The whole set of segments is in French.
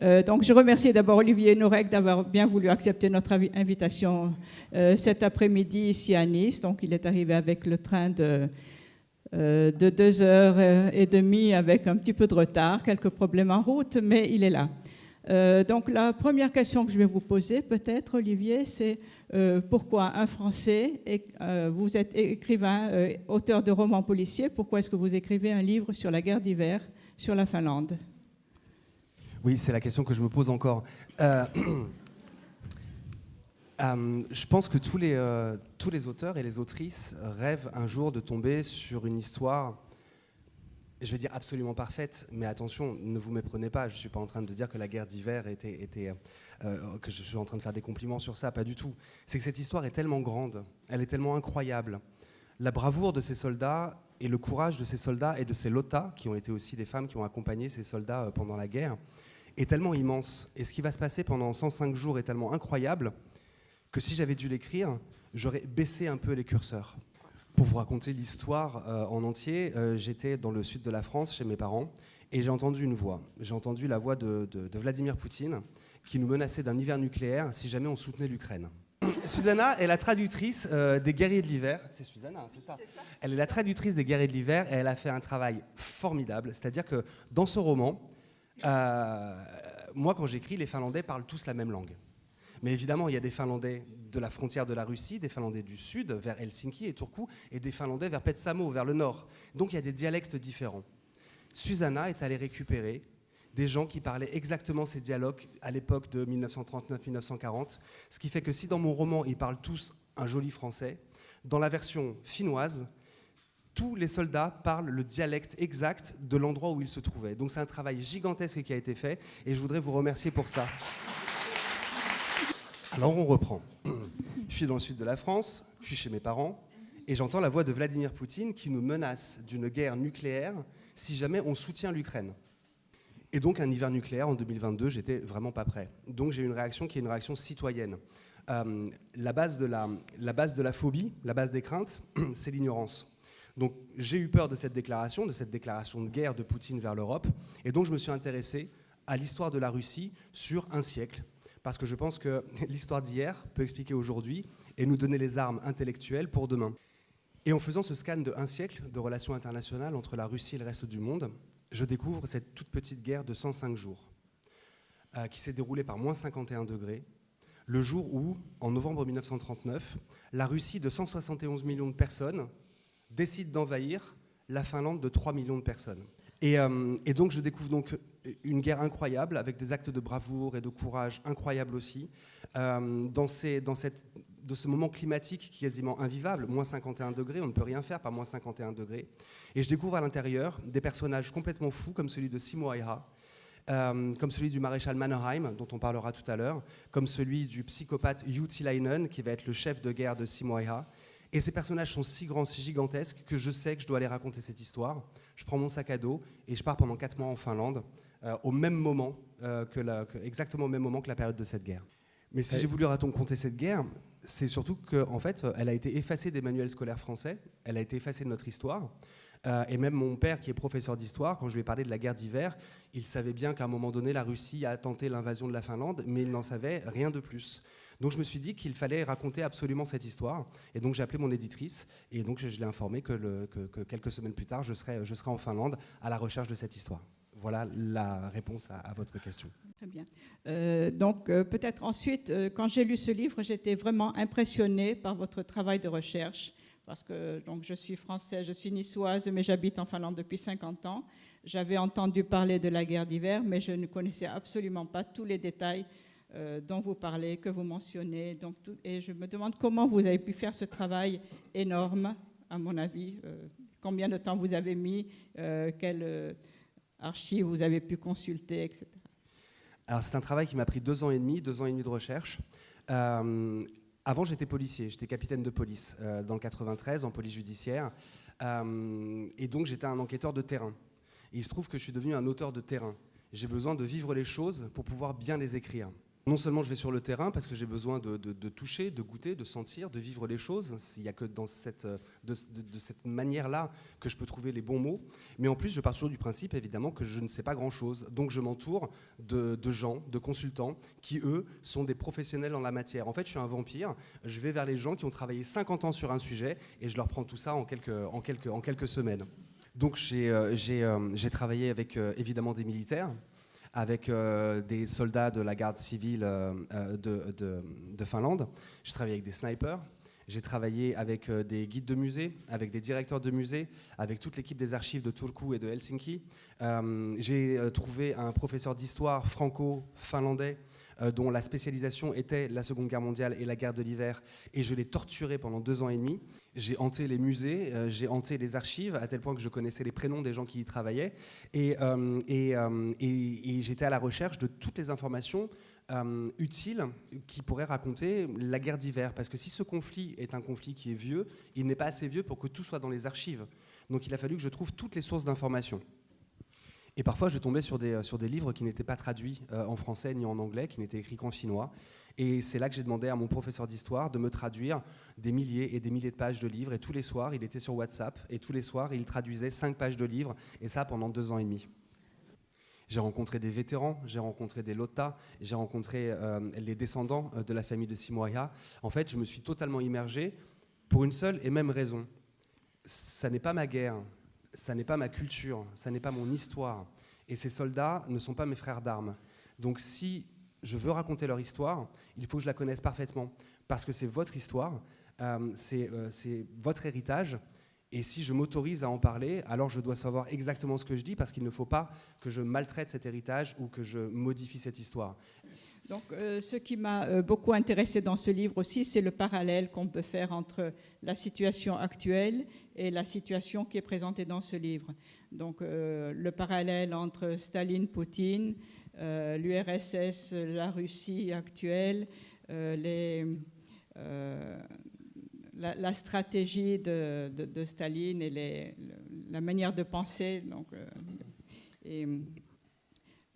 Donc, je remercie d'abord Olivier Norek d'avoir bien voulu accepter notre invitation cet après-midi ici à Nice. Donc, il est arrivé avec le train de 2h30 avec un petit peu de retard, quelques problèmes en route, mais il est là. Donc, la première question que je vais vous poser, peut-être, Olivier, c'est pourquoi un Français, vous êtes écrivain, auteur de romans policiers, pourquoi est-ce que vous écrivez un livre sur la guerre d'hiver sur la Finlande ? Oui, c'est la question que je me pose encore. Je pense que tous les auteurs et les autrices rêvent un jour de tomber sur une histoire, je vais dire absolument parfaite, mais attention, ne vous méprenez pas, je ne suis pas en train de dire que la guerre d'hiver que je suis en train de faire des compliments sur ça, pas du tout. C'est que cette histoire est tellement grande, elle est tellement incroyable. La bravoure de ces soldats et le courage de ces soldats et de ces lotas, qui ont été aussi des femmes qui ont accompagné ces soldats pendant la guerre, est tellement immense. Et ce qui va se passer pendant 105 jours est tellement incroyable que si j'avais dû l'écrire, j'aurais baissé un peu les curseurs. Pour vous raconter l'histoire en entier, j'étais dans le sud de la France, chez mes parents, et j'ai entendu une voix. J'ai entendu la voix de Vladimir Poutine, qui nous menaçait d'un hiver nucléaire si jamais on soutenait l'Ukraine. Susanna est la traductrice des guerriers de l'hiver. C'est Susanna, c'est ça. Elle est la traductrice des guerriers de l'hiver, et elle a fait un travail formidable. C'est-à-dire que dans ce roman, moi, quand j'écris, les Finlandais parlent tous la même langue. Mais évidemment, il y a des Finlandais de la frontière de la Russie, des Finlandais du sud, vers Helsinki et Turku, et des Finlandais vers Petsamo, vers le nord. Donc il y a des dialectes différents. Susanna est allée récupérer des gens qui parlaient exactement ces dialogues à l'époque de 1939-1940, ce qui fait que si dans mon roman, ils parlent tous un joli français, dans la version finnoise, tous les soldats parlent le dialecte exact de l'endroit où ils se trouvaient. Donc c'est un travail gigantesque qui a été fait, et je voudrais vous remercier pour ça. Alors on reprend. Je suis dans le sud de la France, je suis chez mes parents, et j'entends la voix de Vladimir Poutine qui nous menace d'une guerre nucléaire si jamais on soutient l'Ukraine. Et donc un hiver nucléaire en 2022, j'étais vraiment pas prêt. Donc j'ai une réaction qui est une réaction citoyenne. La base de la phobie, la base des craintes, c'est l'ignorance. Donc j'ai eu peur de cette déclaration de guerre de Poutine vers l'Europe, et donc je me suis intéressé à l'histoire de la Russie sur un siècle. Parce que je pense que l'histoire d'hier peut expliquer aujourd'hui et nous donner les armes intellectuelles pour demain. Et en faisant ce scan de un siècle de relations internationales entre la Russie et le reste du monde, je découvre cette toute petite guerre de 105 jours qui s'est déroulée par moins 51 degrés, le jour où, en novembre 1939, la Russie de 171 millions de personnes décide d'envahir la Finlande de 3 millions de personnes. Et donc je découvre donc une guerre incroyable avec des actes de bravoure et de courage incroyables aussi, de ce moment climatique qui est quasiment invivable, moins 51 degrés, on ne peut rien faire par moins 51 degrés. Et je découvre à l'intérieur des personnages complètement fous comme celui de Simo Häyhä, comme celui du maréchal Mannerheim, dont on parlera tout à l'heure, comme celui du psychopathe Juutilainen, qui va être le chef de guerre de Simo Häyhä. Et ces personnages sont si grands, si gigantesques, que je sais que je dois aller raconter cette histoire. Je prends mon sac à dos et je pars pendant 4 mois en Finlande, au même moment, exactement au même moment que la période de cette guerre. Mais si j'ai voulu raconter cette guerre, c'est surtout qu'en fait, elle a été effacée des manuels scolaires français, elle a été effacée de notre histoire. Et même mon père, qui est professeur d'histoire, quand je lui ai parlé de la guerre d'hiver, il savait bien qu'à un moment donné, la Russie a tenté l'invasion de la Finlande, mais il n'en savait rien de plus. Donc je me suis dit qu'il fallait raconter absolument cette histoire. Et donc j'ai appelé mon éditrice, et donc je l'ai informé que quelques semaines plus tard, je serai en Finlande à la recherche de cette histoire. Voilà la réponse à votre question. Très bien. Donc peut-être ensuite, quand j'ai lu ce livre, j'étais vraiment impressionnée par votre travail de recherche, parce que donc, je suis française, je suis niçoise, mais j'habite en Finlande depuis 50 ans. J'avais entendu parler de la guerre d'hiver, mais je ne connaissais absolument pas tous les détails dont vous parlez, que vous mentionnez. Donc, et je me demande comment vous avez pu faire ce travail énorme, à mon avis. Combien de temps vous avez mis, quelles archives vous avez pu consulter, etc. Alors c'est un travail qui m'a pris 2 ans et demi de recherche. Avant j'étais policier, j'étais capitaine de police dans le 93 en police judiciaire. Et donc j'étais un enquêteur de terrain. Et il se trouve que je suis devenu un auteur de terrain. J'ai besoin de vivre les choses pour pouvoir bien les écrire. Non seulement je vais sur le terrain parce que j'ai besoin de toucher, de goûter, de sentir, de vivre les choses. Il n'y a que dans de cette manière-là que je peux trouver les bons mots. Mais en plus, je pars toujours du principe, évidemment, que je ne sais pas grand-chose. Donc je m'entoure de gens, de consultants, qui, eux, sont des professionnels en la matière. En fait, je suis un vampire. Je vais vers les gens qui ont travaillé 50 ans sur un sujet et je leur prends tout ça en quelques semaines. Donc j'ai travaillé avec, évidemment, des militaires, avec des soldats de la garde civile de Finlande. J'ai travaillé avec des snipers. J'ai travaillé avec des guides de musée, avec des directeurs de musée, avec toute l'équipe des archives de Turku et de Helsinki. J'ai trouvé un professeur d'histoire franco-finlandais dont la spécialisation était la Seconde Guerre mondiale et la guerre de l'hiver, et je l'ai torturé pendant 2 ans et demi. J'ai hanté les musées, j'ai hanté les archives, à tel point que je connaissais les prénoms des gens qui y travaillaient, et j'étais à la recherche de toutes les informations utiles qui pourraient raconter la guerre d'hiver. Parce que si ce conflit est un conflit qui est vieux, il n'est pas assez vieux pour que tout soit dans les archives. Donc il a fallu que je trouve toutes les sources d'informations. Et parfois, je tombais sur des livres qui n'étaient pas traduits en français ni en anglais, qui n'étaient écrits qu'en finnois. Et c'est là que j'ai demandé à mon professeur d'histoire de me traduire des milliers et des milliers de pages de livres. Et tous les soirs, il était sur WhatsApp. Et tous les soirs, il traduisait 5 pages de livres. Et ça, pendant 2 ans et demi. J'ai rencontré des vétérans, j'ai rencontré des Lotta, j'ai rencontré les descendants de la famille de Simoia. En fait, je me suis totalement immergé pour une seule et même raison. Ça n'est pas ma guerre. Ça n'est pas ma culture, ça n'est pas mon histoire. Et ces soldats ne sont pas mes frères d'armes. Donc si je veux raconter leur histoire, il faut que je la connaisse parfaitement. Parce que c'est votre histoire, c'est votre héritage. Et si je m'autorise à en parler, alors je dois savoir exactement ce que je dis, parce qu'il ne faut pas que je maltraite cet héritage ou que je modifie cette histoire. Donc, ce qui m'a beaucoup intéressé dans ce livre aussi, c'est le parallèle qu'on peut faire entre la situation actuelle et la situation qui est présentée dans ce livre. Donc, le parallèle entre Staline, Poutine, l'URSS, la Russie actuelle, la stratégie de Staline et la manière de penser.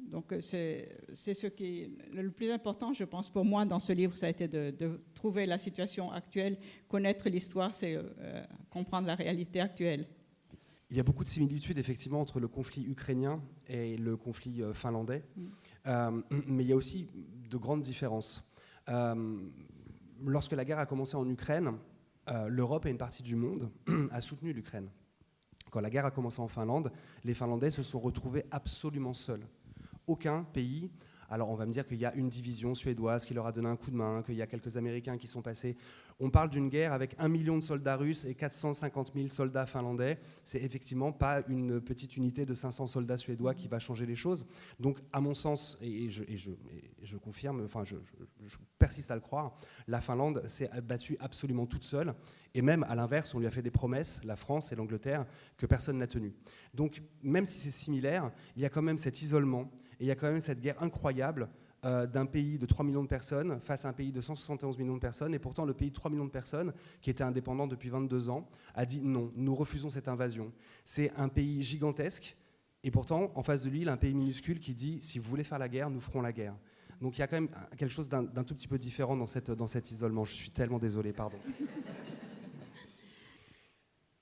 Donc, c'est ce qui est le plus important, je pense, pour moi dans ce livre, ça a été de trouver la situation actuelle, connaître l'histoire, c'est comprendre la réalité actuelle. Il y a beaucoup de similitudes, effectivement, entre le conflit ukrainien et le conflit finlandais, mais il y a aussi de grandes différences. Lorsque la guerre a commencé en Ukraine, l'Europe et une partie du monde a soutenu l'Ukraine. Quand la guerre a commencé en Finlande, les Finlandais se sont retrouvés absolument seuls. Aucun pays, alors on va me dire qu'il y a une division suédoise qui leur a donné un coup de main, qu'il y a quelques Américains qui sont passés. On parle d'une guerre avec 1 million de soldats russes et 450 000 soldats finlandais. C'est effectivement pas une petite unité de 500 soldats suédois qui va changer les choses. Donc à mon sens, et je confirme, enfin je persiste à le croire, la Finlande s'est battue absolument toute seule. Et même à l'inverse, on lui a fait des promesses, la France et l'Angleterre, que personne n'a tenues. Donc même si c'est similaire, il y a quand même cet isolement, et il y a quand même cette guerre incroyable d'un pays de 3 millions de personnes face à un pays de 171 millions de personnes. Et pourtant, le pays de 3 millions de personnes, qui était indépendant depuis 22 ans, a dit non, nous refusons cette invasion. C'est un pays gigantesque, et pourtant, en face de lui, il y a un pays minuscule qui dit si vous voulez faire la guerre, nous ferons la guerre. Donc il y a quand même quelque chose d'un tout petit peu différent dans cet isolement. Je suis tellement désolé, pardon.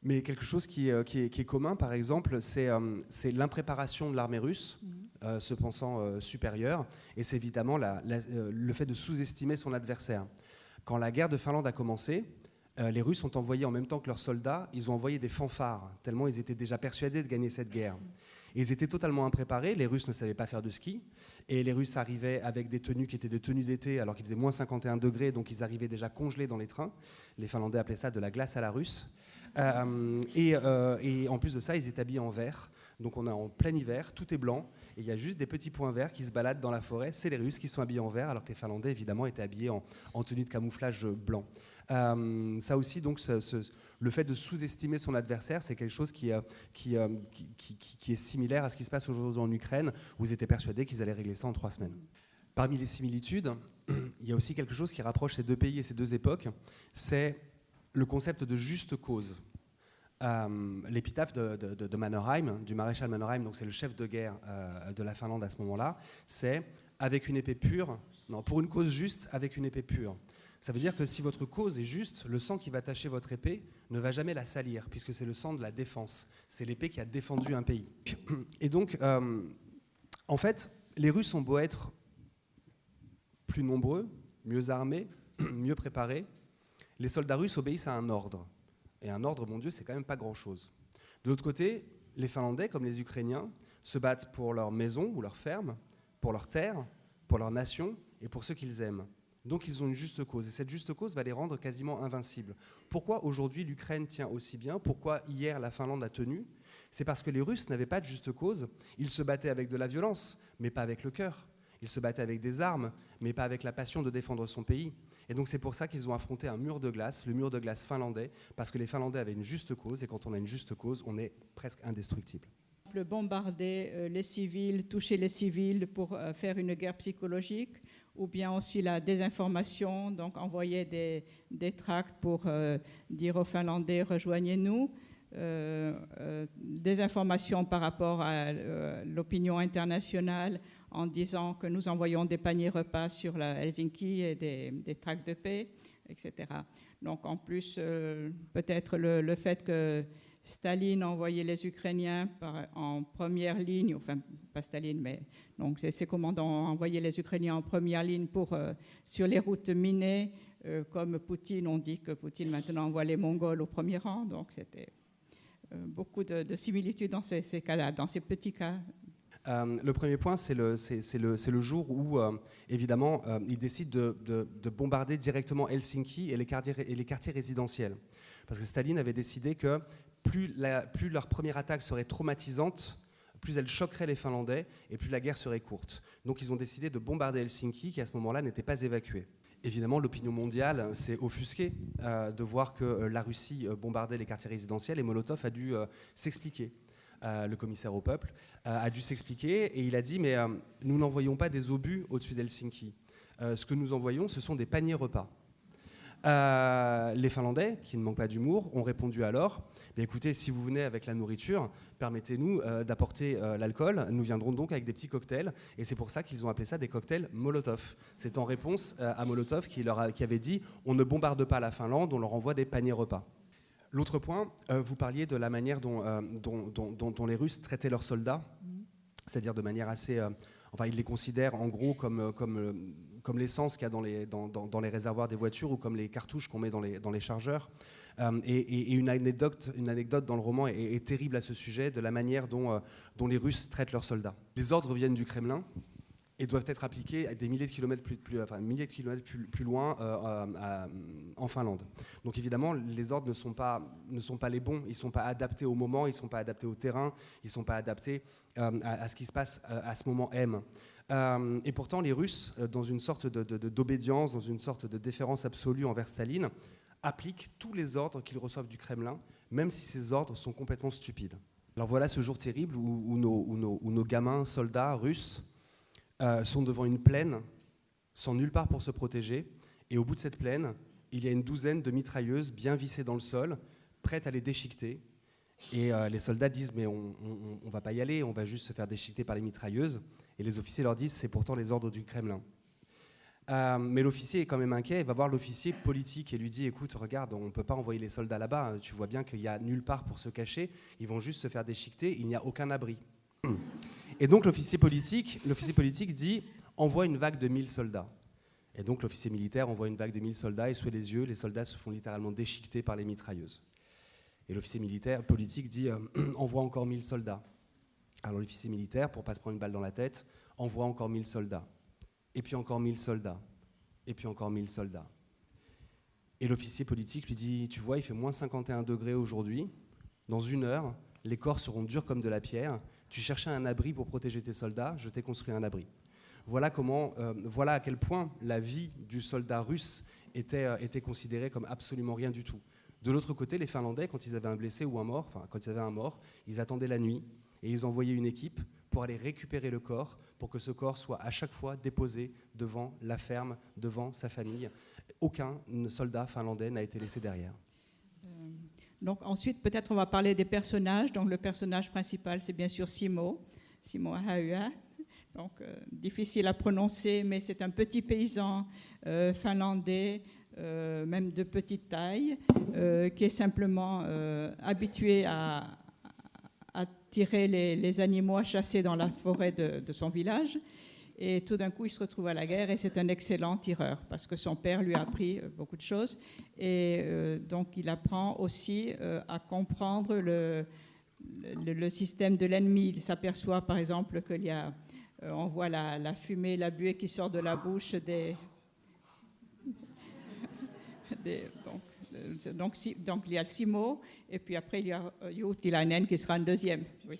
Mais quelque chose qui est commun, par exemple, c'est l'impréparation de l'armée russe, se pensant supérieure, et c'est évidemment le fait de sous-estimer son adversaire. Quand la guerre de Finlande a commencé, les Russes ont envoyé en même temps que leurs soldats, ils ont envoyé des fanfares, tellement ils étaient déjà persuadés de gagner cette guerre. Et ils étaient totalement impréparés, les Russes ne savaient pas faire de ski, et les Russes arrivaient avec des tenues qui étaient des tenues d'été, alors qu'il faisait moins 51 degrés, donc ils arrivaient déjà congelés dans les trains. Les Finlandais appelaient ça de la glace à la russe. Et en plus de ça, ils étaient habillés en vert. Donc on est en plein hiver, tout est blanc, et il y a juste des petits points verts qui se baladent dans la forêt. C'est les Russes qui sont habillés en vert, alors que les Finlandais, évidemment, étaient habillés en tenue de camouflage blanc. Ça aussi, donc, le fait de sous-estimer son adversaire, c'est quelque chose qui est similaire à ce qui se passe aujourd'hui en Ukraine, où ils étaient persuadés qu'ils allaient régler ça en 3 semaines. Parmi les similitudes, il y a aussi quelque chose qui rapproche ces deux pays et ces deux époques, c'est le concept de juste cause. L'épitaphe de Mannerheim, du maréchal Mannerheim, donc c'est le chef de guerre de la Finlande à ce moment-là, c'est « Avec une épée pure, Non, pour une cause juste, avec une épée pure. Ça veut dire que si votre cause est juste, le sang qui va tacher votre épée ne va jamais la salir, puisque c'est le sang de la défense. C'est l'épée qui a défendu un pays. Et donc, en fait, les Russes ont beau être plus nombreux, mieux armés, mieux préparés, les soldats russes obéissent à un ordre. Et un ordre, mon Dieu, c'est quand même pas grand-chose. De l'autre côté, les Finlandais, comme les Ukrainiens, se battent pour leur maison ou leur ferme, pour leur terre, pour leur nation et pour ceux qu'ils aiment. Donc ils ont une juste cause, et cette juste cause va les rendre quasiment invincibles. Pourquoi aujourd'hui l'Ukraine tient aussi bien? Pourquoi hier la Finlande a tenu? C'est parce que les Russes n'avaient pas de juste cause. Ils se battaient avec de la violence, mais pas avec le cœur. Ils se battaient avec des armes, mais pas avec la passion de défendre son pays. Et donc c'est pour ça qu'ils ont affronté un mur de glace, le mur de glace finlandais, parce que les Finlandais avaient une juste cause, et quand on a une juste cause, on est presque indestructible. Bombarder les civils, toucher les civils pour faire une guerre psychologique, ou bien aussi la désinformation, donc envoyer des tracts pour dire aux Finlandais rejoignez-nous, des informations par rapport à l'opinion internationale en disant que nous envoyons des paniers repas sur la Helsinki et des tracts de paix, etc. Donc en plus, peut-être le fait que Staline envoyait les Ukrainiens en première ligne, enfin pas Staline, mais donc ses commandants envoyaient les Ukrainiens en première ligne sur les routes minées, comme Poutine, on dit que Poutine maintenant envoie les Mongols au premier rang, donc c'était beaucoup de similitudes dans ces cas-là, dans ces petits cas. Le premier point, c'est le jour où, évidemment, ils décident de bombarder directement Helsinki et les quartiers résidentiels. Parce que Staline avait décidé que plus leur première attaque serait traumatisante, plus elle choquerait les Finlandais et plus la guerre serait courte. Donc ils ont décidé de bombarder Helsinki, qui à ce moment-là n'était pas évacuée. Évidemment, l'opinion mondiale s'est offusquée de voir que la Russie bombardait les quartiers résidentiels, et Molotov a dû s'expliquer. Le commissaire au peuple a dû s'expliquer, et il a dit mais nous n'envoyons pas des obus au-dessus d'Helsinki. Ce que nous envoyons, ce sont des paniers repas. Les Finlandais, qui ne manquent pas d'humour, ont répondu alors écoutez, si vous venez avec la nourriture, permettez-nous d'apporter l'alcool, nous viendrons donc avec des petits cocktails, et c'est pour ça qu'ils ont appelé ça des cocktails Molotov. C'est en réponse à Molotov qui avait dit on ne bombarde pas la Finlande, on leur envoie des paniers repas. L'autre point, vous parliez de la manière dont les Russes traitaient leurs soldats, c'est-à-dire de manière assez... enfin, ils les considèrent en gros comme l'essence qu'il y a dans les réservoirs des voitures, ou comme les cartouches qu'on met dans les chargeurs. Et une anecdote dans le roman est terrible à ce sujet, de la manière dont les Russes traitent leurs soldats. Les ordres viennent du Kremlin et doivent être appliqués à des milliers de kilomètres plus loin en Finlande. Donc évidemment, les ordres ne sont pas les bons, ils ne sont pas adaptés au moment, ils ne sont pas adaptés au terrain, ils ne sont pas adaptés à ce qui se passe à ce moment M. Et pourtant, les Russes, dans une sorte d'obédience, dans une sorte de déférence absolue envers Staline, appliquent tous les ordres qu'ils reçoivent du Kremlin, même si ces ordres sont complètement stupides. Alors voilà ce jour terrible où nos gamins, soldats russes, sont devant une plaine, sans nulle part pour se protéger, et au bout de cette plaine, il y a une douzaine de mitrailleuses bien vissées dans le sol, prêtes à les déchiqueter. Et les soldats disent mais on ne va pas y aller, on va juste se faire déchiqueter par les mitrailleuses. Et les officiers leur disent c'est pourtant les ordres du Kremlin. Mais l'officier est quand même inquiet, il va voir l'officier politique et lui dit écoute, regarde, on ne peut pas envoyer les soldats là-bas, tu vois bien qu'il n'y a nulle part pour se cacher, ils vont juste se faire déchiqueter, il n'y a aucun abri. Et donc l'officier politique dit envoie une vague de 1000 soldats. Et donc l'officier militaire envoie une vague de 1000 soldats, et sous les yeux, les soldats se font littéralement déchiqueter par les mitrailleuses. Et l'officier politique dit envoie encore 1000 soldats. Alors l'officier militaire, pour ne pas se prendre une balle dans la tête, envoie encore 1000 soldats. Et puis encore 1000 soldats. Et puis encore 1000 soldats. Et l'officier politique lui dit tu vois, il fait moins 51 degrés aujourd'hui. Dans 1 heure, les corps seront durs comme de la pierre. Tu cherchais un abri pour protéger tes soldats, je t'ai construit un abri. Voilà à quel point la vie du soldat russe était considérée comme absolument rien du tout. De l'autre côté, les Finlandais, quand ils avaient un blessé ou un mort, quand ils avaient un mort, ils attendaient la nuit et ils envoyaient une équipe pour aller récupérer le corps, pour que ce corps soit à chaque fois déposé devant la ferme, devant sa famille. Aucun soldat finlandais n'a été laissé derrière. Donc ensuite, peut-être on va parler des personnages. Donc le personnage principal, c'est bien sûr Simo Ahayua. donc difficile à prononcer, mais c'est un petit paysan finlandais, même de petite taille, qui est simplement habitué à tirer les animaux, à chasser dans la forêt de son village. Et tout d'un coup, il se retrouve à la guerre et c'est un excellent tireur parce que son père lui a appris beaucoup de choses. Et donc, il apprend aussi à comprendre le système de l'ennemi. Il s'aperçoit, par exemple, qu'il y a, on voit la fumée, la buée qui sort de la bouche donc, il y a Simo, et puis après, il y a Juutilainen qui sera un deuxième. Oui.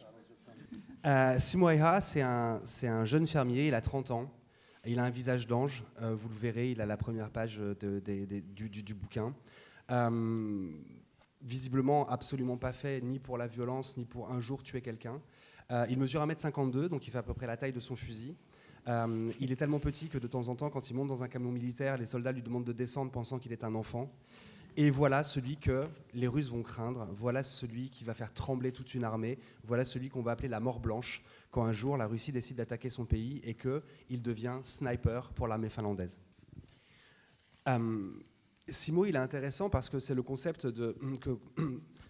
Simo Eha, c'est un jeune fermier, il a 30 ans, il a un visage d'ange, vous le verrez, il a la première page du bouquin. Visiblement absolument pas fait ni pour la violence, ni pour un jour tuer quelqu'un. Il mesure 1m52, donc il fait à peu près la taille de son fusil. Il est tellement petit que de temps en temps, quand il monte dans un camion militaire, les soldats lui demandent de descendre pensant qu'il est un enfant. Et voilà celui que les Russes vont craindre, voilà celui qui va faire trembler toute une armée, voilà celui qu'on va appeler la mort blanche, quand un jour la Russie décide d'attaquer son pays et qu'il devient sniper pour l'armée finlandaise. Simo, il est intéressant parce que c'est le concept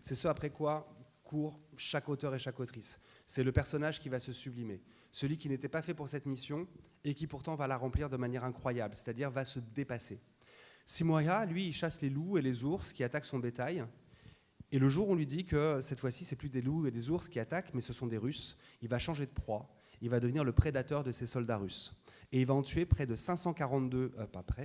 c'est ce après quoi court chaque auteur et chaque autrice. C'est le personnage qui va se sublimer, celui qui n'était pas fait pour cette mission et qui pourtant va la remplir de manière incroyable, c'est-à-dire va se dépasser. Simo Eha, lui, il chasse les loups et les ours qui attaquent son bétail. Et le jour, on lui dit que cette fois-ci, c'est plus des loups et des ours qui attaquent, mais ce sont des Russes. Il va changer de proie. Il va devenir le prédateur de ces soldats russes. Et il va en tuer près de 542,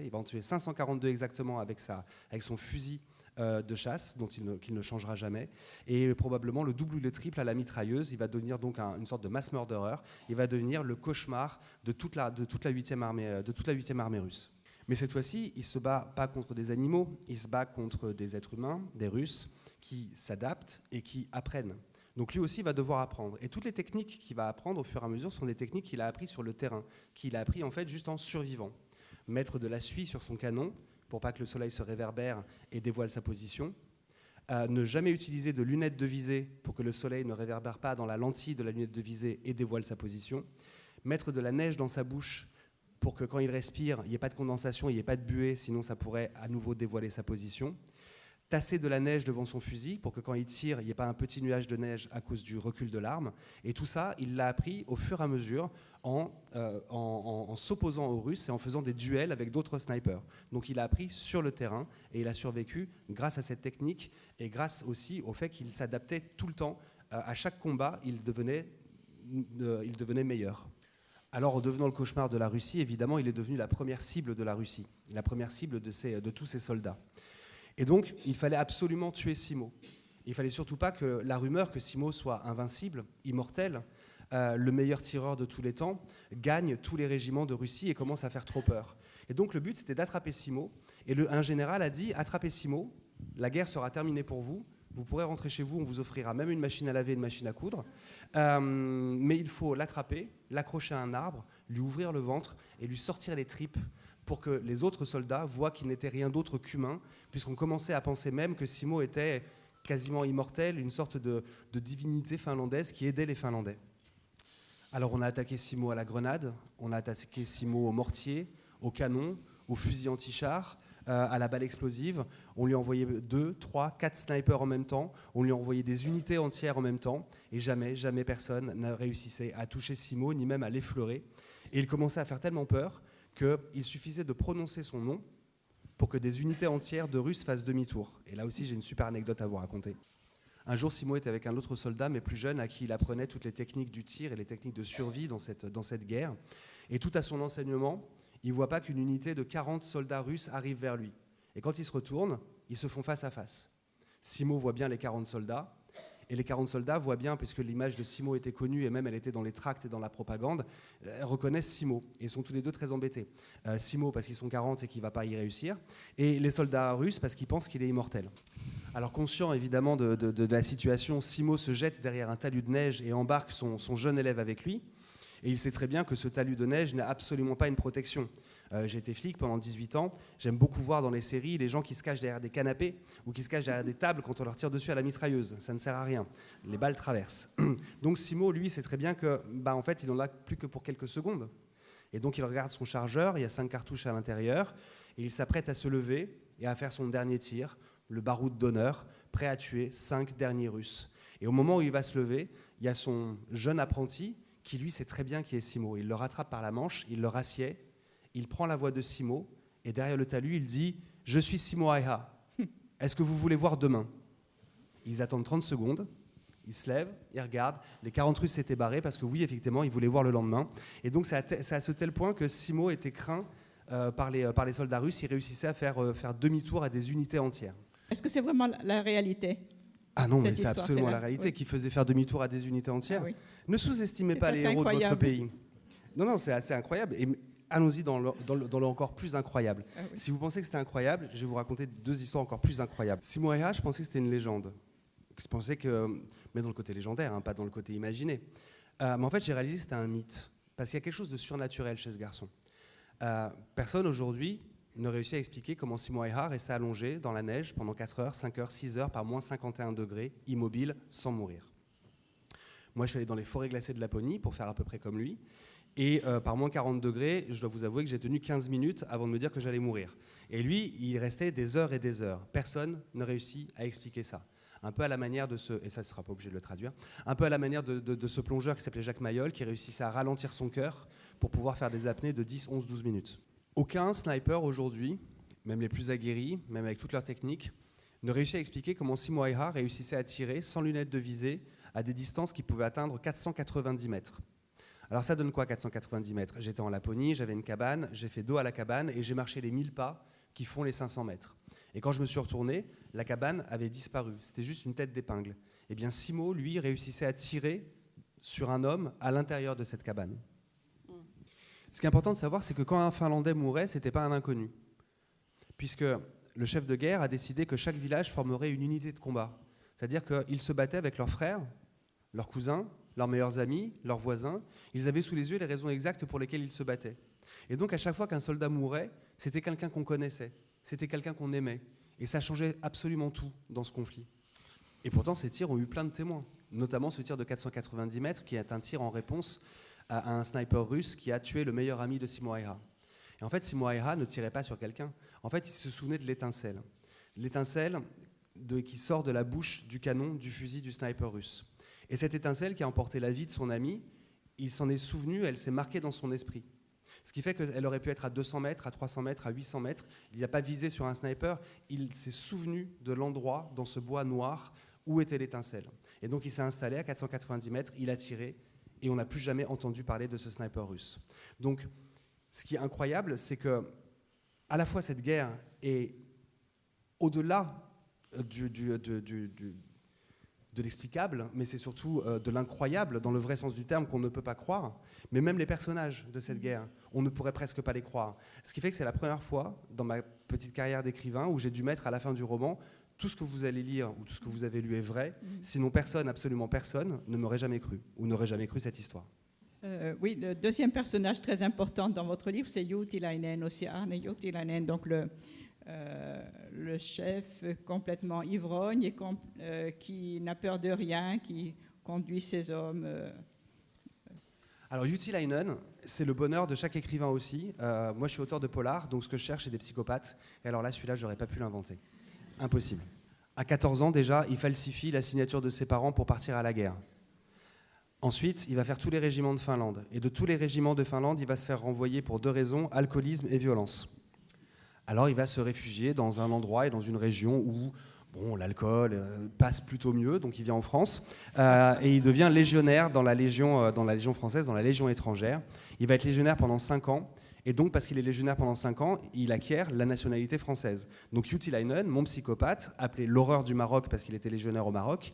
il va en tuer 542 exactement avec son fusil de chasse, qu'il ne changera jamais. Et probablement le double ou le triple à la mitrailleuse. Il va devenir donc une sorte de mass murderer. Il va devenir le cauchemar de toute la 8e armée russe. Mais cette fois-ci, il ne se bat pas contre des animaux, il se bat contre des êtres humains, des Russes, qui s'adaptent et qui apprennent. Donc lui aussi va devoir apprendre. Et toutes les techniques qu'il va apprendre au fur et à mesure sont des techniques qu'il a apprises sur le terrain, qu'il a appris en fait juste en survivant. Mettre de la suie sur son canon pour pas que le soleil se réverbère et dévoile sa position. Ne jamais utiliser de lunettes de visée pour que le soleil ne réverbère pas dans la lentille de la lunette de visée et dévoile sa position. Mettre de la neige dans sa bouche pour que quand il respire, il n'y ait pas de condensation, il n'y ait pas de buée, sinon ça pourrait à nouveau dévoiler sa position. Tasser de la neige devant son fusil pour que quand il tire, il n'y ait pas un petit nuage de neige à cause du recul de l'arme. Et tout ça, il l'a appris au fur et à mesure en s'opposant aux Russes et en faisant des duels avec d'autres snipers. Donc il a appris sur le terrain et il a survécu grâce à cette technique et grâce aussi au fait qu'il s'adaptait tout le temps. À chaque combat, il devenait meilleur. Alors, en devenant le cauchemar de la Russie, évidemment, il est devenu la première cible de la Russie, la première cible de tous ces soldats. Et donc, il fallait absolument tuer Simo. Il ne fallait surtout pas que la rumeur que Simo soit invincible, immortel, le meilleur tireur de tous les temps, gagne tous les régiments de Russie et commence à faire trop peur. Et donc, le but, c'était d'attraper Simo. Et un général a dit, attrapez Simo, la guerre sera terminée pour vous. Vous pourrez rentrer chez vous, on vous offrira même une machine à laver et une machine à coudre. Mais il faut l'attraper, l'accrocher à un arbre, lui ouvrir le ventre et lui sortir les tripes pour que les autres soldats voient qu'il n'était rien d'autre qu'humain, puisqu'on commençait à penser même que Simo était quasiment immortel, une sorte de divinité finlandaise qui aidait les Finlandais. Alors on a attaqué Simo à la grenade, on a attaqué Simo au mortier, au canon, au fusil anti-char, à la balle explosive. On lui a envoyé 2, 3, 4 snipers en même temps. On lui a envoyé des unités entières en même temps. Et jamais personne n'a réussi à toucher Simo, ni même à l'effleurer. Et il commençait à faire tellement peur qu'il suffisait de prononcer son nom pour que des unités entières de Russes fassent demi-tour. Et là aussi, j'ai une super anecdote à vous raconter. Un jour, Simo était avec un autre soldat, mais plus jeune, à qui il apprenait toutes les techniques du tir et les techniques de survie dans cette guerre. Et tout à son enseignement, il ne voit pas qu'une unité de 40 soldats russes arrive vers lui. Et quand il se retourne, ils se font face à face. Simo voit bien les 40 soldats, et les 40 soldats voient bien, puisque l'image de Simo était connue, et même elle était dans les tracts et dans la propagande, reconnaissent Simo, et ils sont tous les deux très embêtés. Simo parce qu'ils sont 40 et qu'il ne va pas y réussir, et les soldats russes parce qu'ils pensent qu'il est immortel. Alors conscient évidemment de la situation, Simo se jette derrière un talus de neige et embarque son jeune élève avec lui. Et il sait très bien que ce talus de neige n'est absolument pas une protection. J'ai été flic pendant 18 ans. J'aime beaucoup voir dans les séries les gens qui se cachent derrière des canapés ou qui se cachent derrière des tables quand on leur tire dessus à la mitrailleuse. Ça ne sert à rien. Les balles traversent. Donc Simo, lui, sait très bien que, en fait, il n'en a plus que pour quelques secondes. Et donc il regarde son chargeur, il y a 5 cartouches à l'intérieur, et il s'apprête à se lever et à faire son dernier tir, le baroud d'honneur, prêt à tuer 5 derniers Russes. Et au moment où il va se lever, il y a son jeune apprenti qui, lui, sait très bien qui est Simo. Il le rattrape par la manche, il le rassied, il prend la voix de Simo, et derrière le talus, il dit « Je suis Simo Häyhä. Est-ce que vous voulez voir demain ?» Ils attendent 30 secondes, ils se lèvent, ils regardent. Les 40 Russes s'étaient barrés parce que oui, effectivement, ils voulaient voir le lendemain. Et donc, c'est à ce tel point que Simo était craint par les soldats russes. Il réussissait à faire demi-tour à des unités entières. Est-ce que c'est vraiment la réalité? Ah non, mais Cette c'est histoire, absolument c'est la réalité, oui. qui faisait faire demi-tour à des unités entières. Ah oui. Ne sous-estimez C'est pas les assez héros de votre incroyable. pays. Non, c'est assez incroyable. Et allons-y dans le encore plus incroyable. Ah oui. Si vous pensez que c'était incroyable, je vais vous raconter 2 histoires encore plus incroyables. Simo Häyhä, je pensais que c'était une légende. Je pensais que, mais dans le côté légendaire, hein, pas dans le côté imaginé. Mais en fait, j'ai réalisé que c'était un mythe. Parce qu'il y a quelque chose de surnaturel chez ce garçon. Personne aujourd'hui ne réussit à expliquer comment Simo Häyhä restait allongé dans la neige pendant 4 heures, 5 heures, 6 heures, par moins 51 degrés, immobile, sans mourir. Moi, je suis allé dans les forêts glacées de Laponie pour faire à peu près comme lui. Et par moins 40 degrés, je dois vous avouer que j'ai tenu 15 minutes avant de me dire que j'allais mourir. Et lui, il restait des heures et des heures. Personne ne réussit à expliquer ça. Un peu à la manière de ce, et ça ne sera pas obligé de le traduire, un peu à la manière de ce plongeur qui s'appelait Jacques Mayol, qui réussissait à ralentir son cœur pour pouvoir faire des apnées de 10, 11, 12 minutes. Aucun sniper aujourd'hui, même les plus aguerris, même avec toute leur technique, ne réussit à expliquer comment Simo Häyhä réussissait à tirer sans lunettes de visée à des distances qui pouvaient atteindre 490 mètres. Alors ça donne quoi 490 mètres? J'étais en Laponie, j'avais une cabane, j'ai fait dos à la cabane et j'ai marché les 1000 pas qui font les 500 mètres. Et quand je me suis retourné, la cabane avait disparu. C'était juste une tête d'épingle. Eh bien, Simo, lui, réussissait à tirer sur un homme à l'intérieur de cette cabane. Ce qui est important de savoir, c'est que quand un Finlandais mourait, ce n'était pas un inconnu. Puisque le chef de guerre a décidé que chaque village formerait une unité de combat. C'est-à-dire qu'ils se battaient avec leurs frères, leurs cousins, leurs meilleurs amis, leurs voisins. Ils avaient sous les yeux les raisons exactes pour lesquelles ils se battaient. Et donc, à chaque fois qu'un soldat mourait, c'était quelqu'un qu'on connaissait, c'était quelqu'un qu'on aimait. Et ça changeait absolument tout dans ce conflit. Et pourtant, ces tirs ont eu plein de témoins, notamment ce tir de 490 mètres, qui est un tir en réponse à un sniper russe qui a tué le meilleur ami de Simo Häyhä. Et en fait, Simo Häyhä ne tirait pas sur quelqu'un. En fait, il se souvenait de l'étincelle. L'étincelle qui sort de la bouche du canon du fusil du sniper russe. Et cette étincelle qui a emporté la vie de son ami, il s'en est souvenu, elle s'est marquée dans son esprit. Ce qui fait qu'elle aurait pu être à 200 mètres, à 300 mètres, à 800 mètres. Il n'a pas visé sur un sniper, il s'est souvenu de l'endroit dans ce bois noir où était l'étincelle. Et donc il s'est installé à 490 mètres, il a tiré, et on n'a plus jamais entendu parler de ce sniper russe. Donc ce qui est incroyable, c'est que à la fois cette guerre est au-delà de l'explicable, mais c'est surtout de l'incroyable, dans le vrai sens du terme, qu'on ne peut pas croire. Mais même les personnages de cette guerre, on ne pourrait presque pas les croire. Ce qui fait que c'est la première fois dans ma petite carrière d'écrivain où j'ai dû mettre à la fin du roman tout ce que vous allez lire ou tout ce que vous avez lu est vrai, sinon personne, absolument personne, ne m'aurait jamais cru ou n'aurait jamais cru cette histoire. Oui, le deuxième personnage très important dans votre livre, c'est Juutilainen, aussi Arne Juutilainen, donc le chef complètement ivrogne et qui n'a peur de rien, qui conduit ses hommes. Alors Juutilainen, c'est le bonheur de chaque écrivain aussi. Moi, je suis auteur de polar, donc ce que je cherche, c'est des psychopathes. Et alors là, celui-là, j'aurais pas pu l'inventer. Impossible. À 14 ans, déjà, il falsifie la signature de ses parents pour partir à la guerre. Ensuite, il va faire tous les régiments de Finlande. Et de tous les régiments de Finlande, il va se faire renvoyer pour 2 raisons, alcoolisme et violence. Alors, il va se réfugier dans un endroit et dans une région où l'alcool passe plutôt mieux, donc il vient en France. Et il devient légionnaire dans la Légion française, dans la Légion étrangère. Il va être légionnaire pendant 5 ans. Et donc, parce qu'il est légionnaire pendant 5 ans, il acquiert la nationalité française. Donc Juutilainen, mon psychopathe, appelé l'horreur du Maroc parce qu'il était légionnaire au Maroc,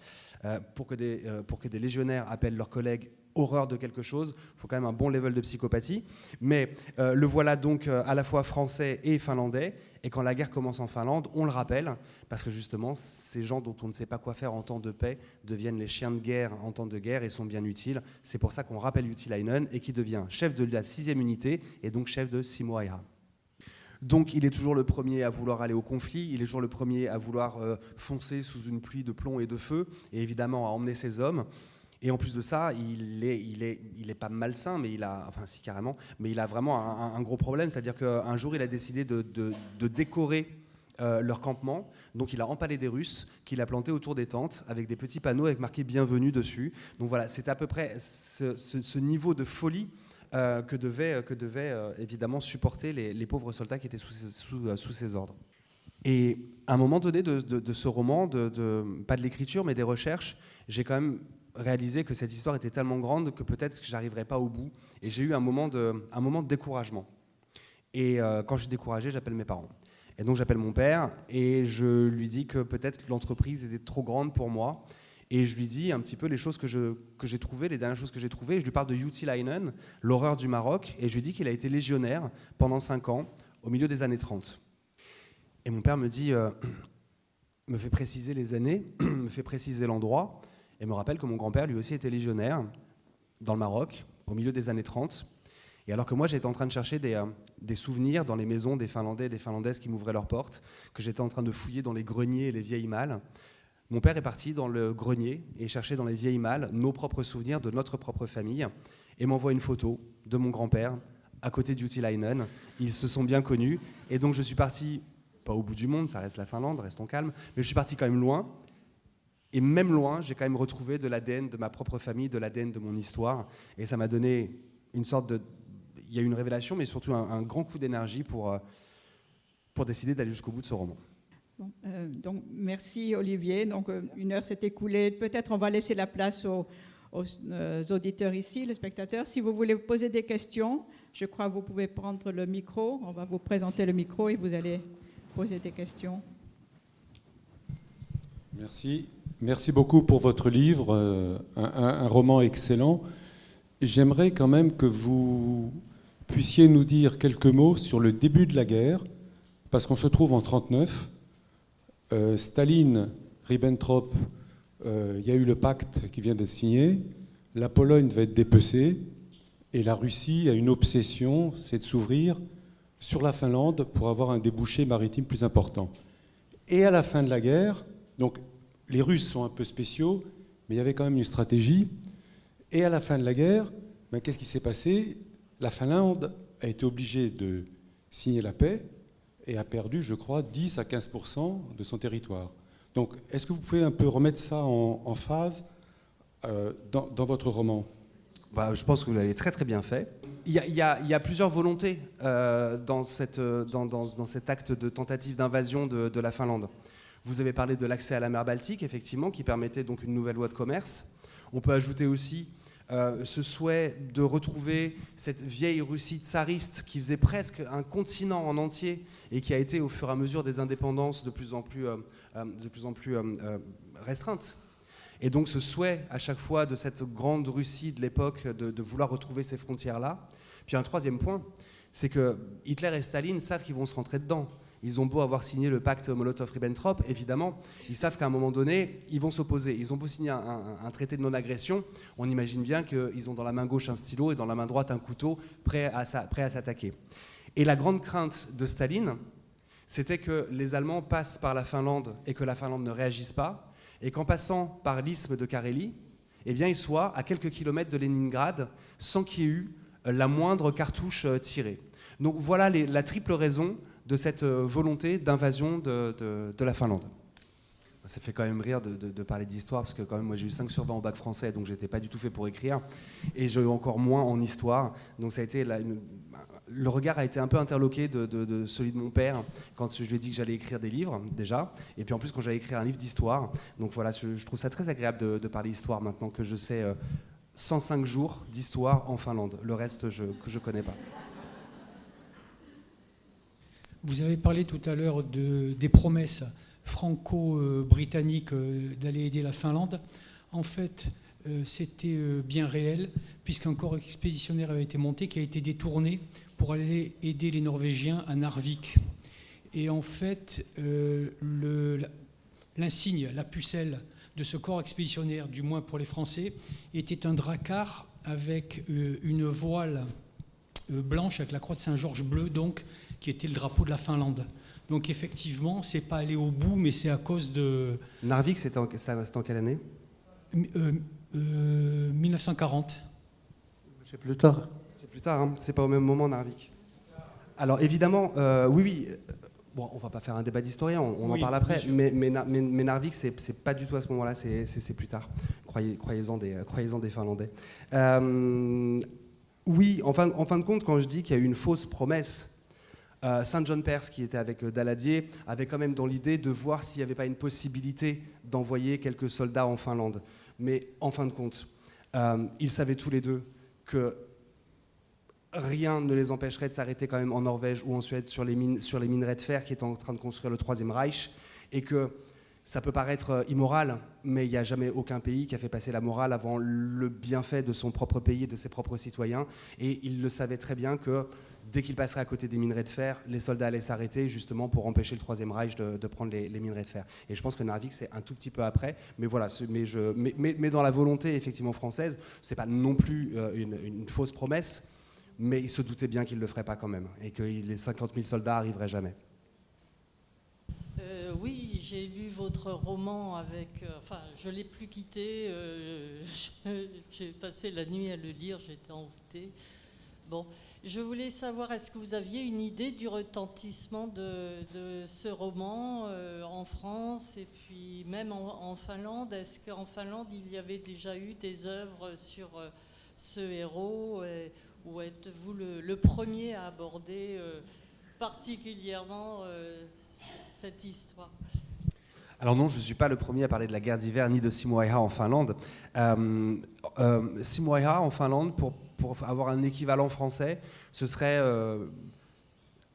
pour que des légionnaires appellent leurs collègues horreur de quelque chose, il faut quand même un bon level de psychopathie. Mais le voilà donc à la fois français et finlandais. Et quand la guerre commence en Finlande, on le rappelle, parce que justement, ces gens dont on ne sait pas quoi faire en temps de paix deviennent les chiens de guerre en temps de guerre et sont bien utiles. C'est pour ça qu'on rappelle Juutilainen et qui devient chef de la 6e unité et donc chef de Simo Häyhä. Donc il est toujours le premier à vouloir aller au conflit, il est toujours le premier à vouloir foncer sous une pluie de plomb et de feu, et évidemment à emmener ses hommes. Et en plus de ça, il est pas malsain, mais enfin si carrément, mais il a vraiment un gros problème, c'est-à-dire qu'un jour il a décidé de décorer leur campement, donc il a empalé des Russes qu'il a plantés autour des tentes avec des petits panneaux avec marqué bienvenue dessus. Donc voilà, c'est à peu près ce niveau de folie que devaient évidemment supporter les pauvres soldats qui étaient sous ses ordres. Et à un moment donné de ce roman, pas de l'écriture mais des recherches, j'ai quand même réalisé que cette histoire était tellement grande que peut-être que je n'arriverais pas au bout. Et j'ai eu un moment de découragement. Et quand je suis découragé, j'appelle mes parents. Et donc j'appelle mon père et je lui dis que peut-être l'entreprise était trop grande pour moi. Et je lui dis un petit peu les choses que j'ai trouvées, les dernières choses que j'ai trouvées. Je lui parle de Juutilainen, l'horreur du Maroc. Et je lui dis qu'il a été légionnaire pendant 5 ans, au milieu des années 30. Et mon père me dit, me fait préciser les années, me fait préciser l'endroit. Et me rappelle que mon grand-père, lui aussi, était légionnaire dans le Maroc, au milieu des années 30. Et alors que moi, j'étais en train de chercher des souvenirs dans les maisons des Finlandais et des Finlandaises qui m'ouvraient leurs portes, que j'étais en train de fouiller dans les greniers et les vieilles malles, mon père est parti dans le grenier et cherchait dans les vieilles malles nos propres souvenirs de notre propre famille et m'envoie une photo de mon grand-père à côté de Juutilainen. Ils se sont bien connus. Et donc, je suis parti, pas au bout du monde, ça reste la Finlande, restons calmes, mais je suis parti quand même loin. Et même loin, j'ai quand même retrouvé de l'ADN de ma propre famille, de l'ADN de mon histoire. Et ça m'a donné une sorte de... Il y a eu une révélation, mais surtout un grand coup d'énergie pour décider d'aller jusqu'au bout de ce roman. Bon, donc, merci Olivier. Donc, 1 heure s'est écoulée. Peut-être on va laisser la place aux auditeurs ici, les spectateurs. Si vous voulez poser des questions, je crois que vous pouvez prendre le micro. On va vous présenter le micro et vous allez poser des questions. Merci. Merci beaucoup pour votre livre, un roman excellent. J'aimerais quand même que vous puissiez nous dire quelques mots sur le début de la guerre, parce qu'on se trouve en 1939. Staline, Ribbentrop, il y a eu le pacte qui vient d'être signé, la Pologne va être dépecée, et la Russie a une obsession, c'est de s'ouvrir sur la Finlande pour avoir un débouché maritime plus important. Et à la fin de la guerre, donc les Russes sont un peu spéciaux, mais il y avait quand même une stratégie. Et à la fin de la guerre, qu'est-ce qui s'est passé ? La Finlande a été obligée de signer la paix et a perdu, je crois, 10 à 15% de son territoire. Donc, est-ce que vous pouvez un peu remettre ça en phase dans votre roman ? Je pense que vous l'avez très très bien fait. Il y a plusieurs volontés dans cet acte de tentative d'invasion de la Finlande. Vous avez parlé de l'accès à la mer Baltique, effectivement, qui permettait donc une nouvelle voie de commerce. On peut ajouter aussi ce souhait de retrouver cette vieille Russie tsariste qui faisait presque un continent en entier et qui a été, au fur et à mesure des indépendances, de plus en plus restreinte. Et donc ce souhait, à chaque fois, de cette grande Russie de l'époque, de vouloir retrouver ces frontières-là. Puis un troisième point, c'est que Hitler et Staline savent qu'ils vont se rentrer dedans. Ils ont beau avoir signé le pacte Molotov-Ribbentrop, évidemment, ils savent qu'à un moment donné, ils vont s'opposer. Ils ont beau signer un traité de non-agression, on imagine bien qu'ils ont dans la main gauche un stylo et dans la main droite un couteau, prêt à s'attaquer. Et la grande crainte de Staline, c'était que les Allemands passent par la Finlande et que la Finlande ne réagisse pas, et qu'en passant par l'isthme de Carélie, eh bien, ils soient à quelques kilomètres de Leningrad sans qu'il y ait eu la moindre cartouche tirée. Donc voilà la triple raison de cette volonté d'invasion de la Finlande. Ça fait quand même rire de parler d'histoire, parce que quand même, moi j'ai eu 5 sur 20 au bac français, donc j'étais pas du tout fait pour écrire, et j'ai eu encore moins en histoire. Donc ça a été le regard a été un peu interloqué de celui de mon père quand je lui ai dit que j'allais écrire des livres déjà, et puis en plus quand j'allais écrire un livre d'histoire. Donc voilà, je trouve ça très agréable de parler histoire maintenant que je sais 105 jours d'histoire en Finlande. Le reste que je connais pas. Vous avez parlé tout à l'heure des promesses franco-britanniques d'aller aider la Finlande. En fait, c'était bien réel, puisqu'un corps expéditionnaire avait été monté, qui a été détourné pour aller aider les Norvégiens à Narvik. Et en fait, l'insigne, la pucelle de ce corps expéditionnaire, du moins pour les Français, était un dracard avec une voile blanche, avec la croix de Saint-Georges bleue, donc, qui était le drapeau de la Finlande. Donc effectivement, c'est pas aller au bout, mais c'est à cause de... Narvik, c'était en quelle année? 1940. C'est plus tard. C'est plus tard, hein. C'est pas au même moment, Narvik. Alors évidemment, oui. Bon, on va pas faire un débat d'historien, on en parle après. Mais Narvik, c'est pas du tout à ce moment-là, c'est plus tard. Croyez-en des Finlandais. Oui, en fin de compte, quand je dis qu'il y a eu une fausse promesse, Saint John Perse, qui était avec Daladier, avait quand même dans l'idée de voir s'il n'y avait pas une possibilité d'envoyer quelques soldats en Finlande. Mais en fin de compte, ils savaient tous les deux que rien ne les empêcherait de s'arrêter quand même en Norvège ou en Suède sur les minerais de fer qui étaient en train de construire le Troisième Reich, et que ça peut paraître immoral, mais il n'y a jamais aucun pays qui a fait passer la morale avant le bienfait de son propre pays et de ses propres citoyens, et ils le savaient très bien que dès qu'ils passeraient à côté des minerais de fer, les soldats allaient s'arrêter justement pour empêcher le Troisième Reich de prendre les minerais de fer. Et je pense que Narvik, c'est un tout petit peu après, mais voilà, mais dans la volonté effectivement française, c'est pas non plus une fausse promesse, mais ils se doutaient bien qu'ils ne le feraient pas quand même, et que les 50 000 soldats n'arriveraient jamais. Oui, j'ai lu votre roman avec... enfin, je ne l'ai plus quitté. J'ai passé la nuit à le lire, j'étais envoûtée. Bon, je voulais savoir, est-ce que vous aviez une idée du retentissement de ce roman en France et puis même en Finlande? Est-ce qu'en Finlande, il y avait déjà eu des œuvres sur ce héros ou êtes-vous le premier à aborder particulièrement cette histoire? Alors non, je ne suis pas le premier à parler de la guerre d'hiver ni de Simo Häyhä en Finlande. Simo Häyhä en Finlande, pour avoir un équivalent français, ce serait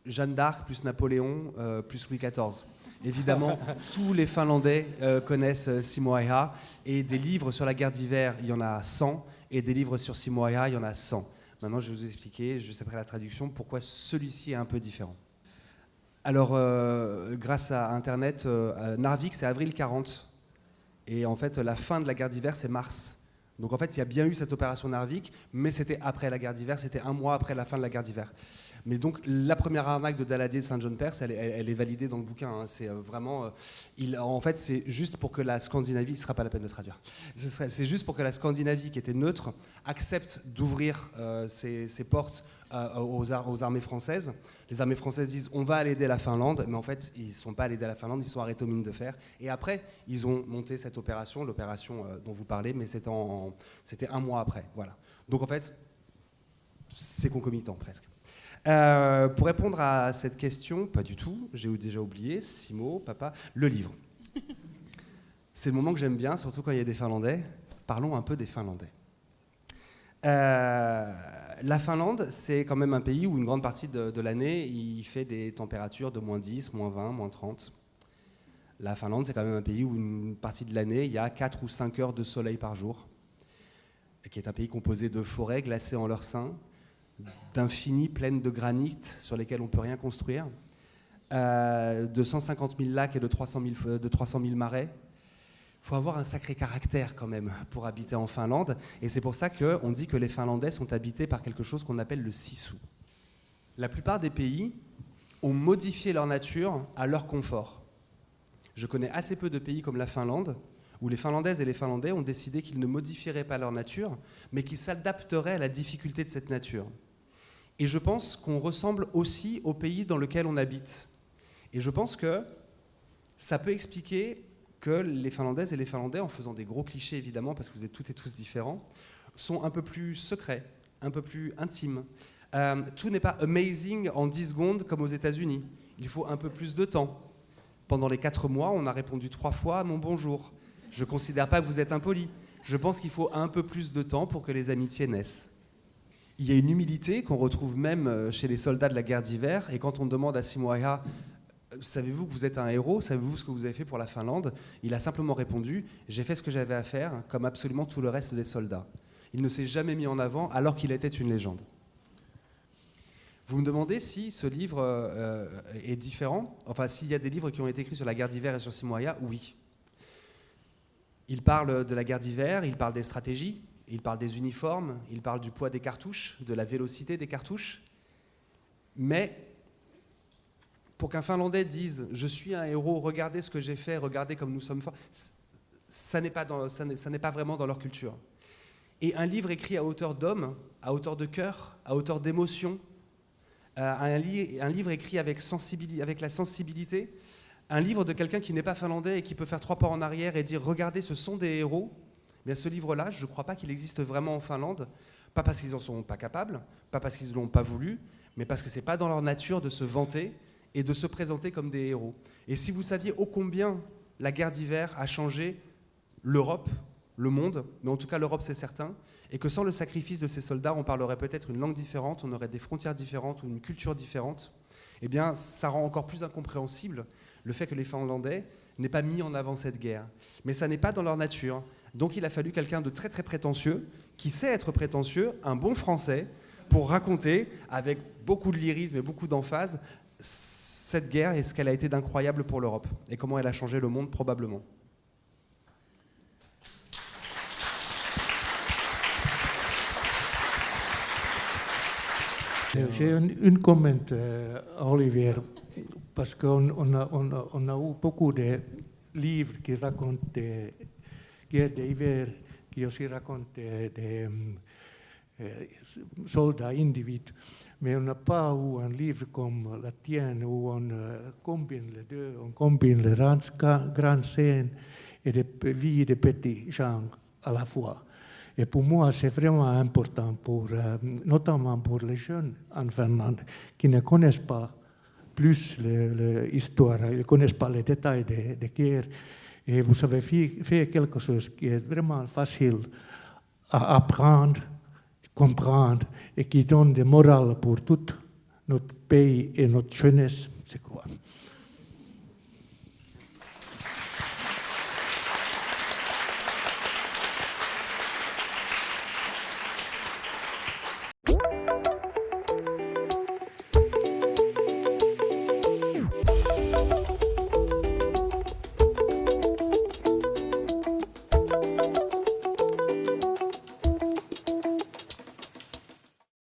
Jeanne d'Arc plus Napoléon plus Louis XIV. Évidemment, tous les Finlandais connaissent Simo Häyhä, et des livres sur la guerre d'hiver, il y en a 100, et des livres sur Simo Häyhä, il y en a 100. Maintenant, je vais vous expliquer, juste après la traduction, pourquoi celui-ci est un peu différent. Alors, grâce à Internet, Narvik, c'est avril 40. Et en fait, la fin de la guerre d'hiver, c'est mars. Donc en fait, il y a bien eu cette opération Narvik, mais c'était après la guerre d'hiver, c'était un mois après la fin de la guerre d'hiver. Mais donc, la première arnaque de Daladier de Saint John Perse, elle est validée dans le bouquin. Hein. C'est vraiment... en fait, c'est juste pour que la Scandinavie... Il ne sera pas la peine de traduire. C'est juste pour que la Scandinavie, qui était neutre, accepte d'ouvrir ses portes aux armées françaises. Les armées françaises disent on va aller aider la Finlande, mais en fait ils ne sont pas allés aider la Finlande, ils sont arrêtés aux mines de fer. Et après ils ont monté cette opération, l'opération dont vous parlez, mais c'était un mois après. Voilà. Donc en fait c'est concomitant presque. Pour répondre à cette question, pas du tout, j'ai déjà oublié, Simo, papa, le livre. C'est le moment que j'aime bien, surtout quand il y a des Finlandais. Parlons un peu des Finlandais. La Finlande, c'est quand même un pays où une grande partie de l'année, il fait des températures de moins 10, moins 20, moins 30. La Finlande, c'est quand même un pays où une partie de l'année, il y a 4 ou 5 heures de soleil par jour, qui est un pays composé de forêts glacées en leur sein, d'infinies plaines de granit sur lesquelles on ne peut rien construire, de 150 000 lacs et de 300 000 marais. Il faut avoir un sacré caractère quand même pour habiter en Finlande, et c'est pour ça qu'on dit que les Finlandais sont habités par quelque chose qu'on appelle le sisu. La plupart des pays ont modifié leur nature à leur confort. Je connais assez peu de pays comme la Finlande, où les Finlandaises et les Finlandais ont décidé qu'ils ne modifieraient pas leur nature, mais qu'ils s'adapteraient à la difficulté de cette nature. Et je pense qu'on ressemble aussi au pays dans lequel on habite. Et je pense que ça peut expliquer que les Finlandaises et les Finlandais, en faisant des gros clichés évidemment, parce que vous êtes toutes et tous différents, sont un peu plus secrets, un peu plus intimes. Tout n'est pas amazing en 10 secondes comme aux États-Unis. Il faut un peu plus de temps. Pendant les 4 mois, on a répondu 3 fois à mon bonjour. Je ne considère pas que vous êtes impoli. Je pense qu'il faut un peu plus de temps pour que les amitiés naissent. Il y a une humilité qu'on retrouve même chez les soldats de la guerre d'hiver, et quand on demande à Simo Häyhä savez-vous que vous êtes un héros? Savez-vous ce que vous avez fait pour la Finlande? Il a simplement répondu « J'ai fait ce que j'avais à faire, comme absolument tout le reste des soldats ». Il ne s'est jamais mis en avant alors qu'il était une légende. Vous me demandez si ce livre est différent? Enfin, s'il y a des livres qui ont été écrits sur la guerre d'hiver et sur Simo Häyhä, oui. Il parle de la guerre d'hiver, il parle des stratégies, il parle des uniformes, il parle du poids des cartouches, de la vélocité des cartouches, mais pour qu'un Finlandais dise « je suis un héros, regardez ce que j'ai fait, regardez comme nous sommes forts », ça n'est pas vraiment dans leur culture. Et un livre écrit à hauteur d'homme, à hauteur de cœur, à hauteur d'émotion, un livre écrit avec la sensibilité, un livre de quelqu'un qui n'est pas finlandais et qui peut faire 3 pas en arrière et dire « regardez, ce sont des héros », bien ce livre-là, je ne crois pas qu'il existe vraiment en Finlande, pas parce qu'ils n'en sont pas capables, pas parce qu'ils ne l'ont pas voulu, mais parce que ce n'est pas dans leur nature de se vanter et de se présenter comme des héros. Et si vous saviez ô combien la guerre d'hiver a changé l'Europe, le monde, mais en tout cas l'Europe c'est certain, et que sans le sacrifice de ces soldats, on parlerait peut-être une langue différente, on aurait des frontières différentes ou une culture différente, eh bien ça rend encore plus incompréhensible le fait que les Finlandais n'aient pas mis en avant cette guerre. Mais ça n'est pas dans leur nature. Donc il a fallu quelqu'un de très très prétentieux, qui sait être prétentieux, un bon français, pour raconter, avec beaucoup de lyrisme et beaucoup d'emphase, cette guerre et ce qu'elle a été d'incroyable pour l'Europe, et comment elle a changé le monde probablement. J'ai une comment, Olivier, parce qu'on a eu beaucoup de livres qui racontent des guerres d'hiver, qui aussi racontent des soldats individus. Mais on n'a pas eu un livre comme la tienne où on combine les deux, on combine les grandes scènes et les vies de petits gens à la fois. Et pour moi, c'est vraiment important, notamment pour les jeunes en Finlande, qui ne connaissent pas plus l'histoire, ils ne connaissent pas les détails des guerres. Et vous avez fait quelque chose qui est vraiment facile à apprendre, comprendre, et qui donne des morales pour tout notre pays et notre jeunesse, je crois.